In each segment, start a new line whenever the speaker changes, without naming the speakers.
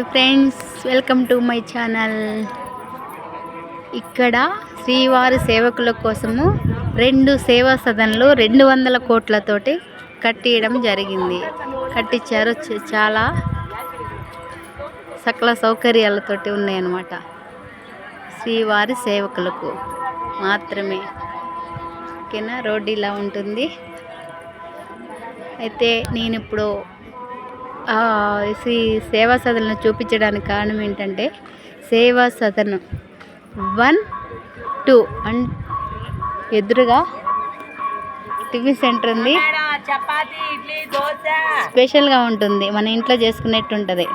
Friends, welcome to my channel. ఇక్కడ శ్రీవారి సేవకుల కోసము 2 సేవా సదన్లు 200 కోట్లతోటి కట్టియడం జరిగింది. కట్టించారు. చాలా సకల సౌకర్యాలతోటి ఉన్నాయన్నమాట. శ్రీవారి సేవకులకు మాత్రమే. ఓకేనా, రోడ్డు ఇలా ఉంటుంది. అయితే నేను ఇప్పుడు సేవా సదన్ను చూపించడానికి కారణం ఏంటంటే, సేవా సదన్ 1, 2 ఎదురుగా టిఫిన్ సెంటర్ ఉంది. స్పెషల్గా ఉంటుంది, మన ఇంట్లో చేసుకునేట్టు ఉంటుంది.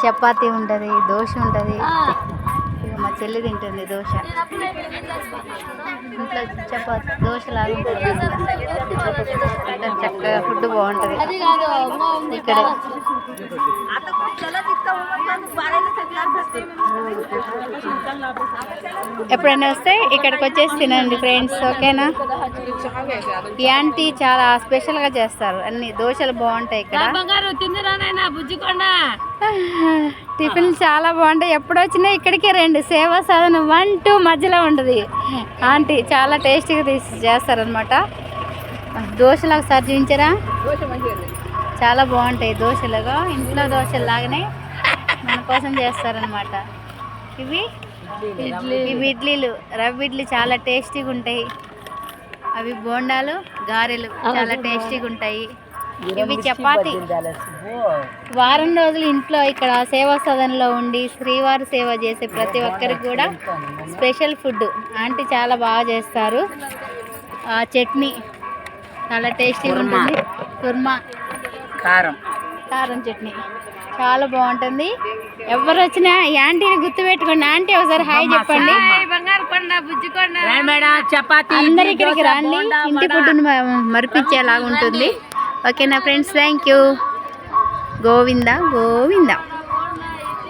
చపాతీ ఉంటుంది, దోశ ఉంటుంది. మా చెల్లి తింటుంది దోశ. ఇంట్లో చపాతీ దోశ లాగా ఉంటుంది. చక్కగా ఫుడ్ బాగుంటుంది ఇక్కడ. ఎప్పుడైనా వస్తే ఇక్కడికి వచ్చేసి తినండి ఫ్రెండ్స్, ఓకేనా. ఈ ఆంటీ చాలా స్పెషల్గా చేస్తారు, అన్ని దోశలు బాగుంటాయి ఇక్కడ. టిఫిన్ చాలా బాగుంటాయి. ఎప్పుడు వచ్చినా ఇక్కడికే రండి. సేవా సదన్ 1, 2 మధ్యలో ఉంటుంది. ఆంటీ చాలా టేస్టీగా చేస్తారనమాట. దోశలాగా సర్జించరా, చాలా బాగుంటాయి దోశలుగా. ఇంట్లో దోశలు లాగానే మన కోసం చేస్తారనమాట. ఇవి ఇడ్లీలు, రవ్వ ఇడ్లీ చాలా టేస్టీగా ఉంటాయి. అవి బోండాలు, గారెలు చాలా టేస్టీగా ఉంటాయి. ఇవి చపాతీ. వారం రోజులు ఇంట్లో ఇక్కడ సేవా సదన్లో ఉండి శ్రీవారి సేవ చేసే ప్రతి ఒక్కరికి కూడా స్పెషల్ ఫుడ్. ఆంటీ చాలా బాగా చేస్తారు. చట్నీ చాలా టేస్టీగా ఉంటుంది. కుర్మా, కారం చట్నీ చాలా బాగుంటుంది. ఎవరు వచ్చినా ఈ ఆంటీని గుర్తుపెట్టుకోండి. ఆంటీ ఒకసారి హాయ్ చెప్పండి. అందరు ఇక్కడికి రండి, ఇంటి ఫుడ్ని మరిపించేలాగా ఉంటుంది. ఓకేనా friends, thank you. Govinda Govinda.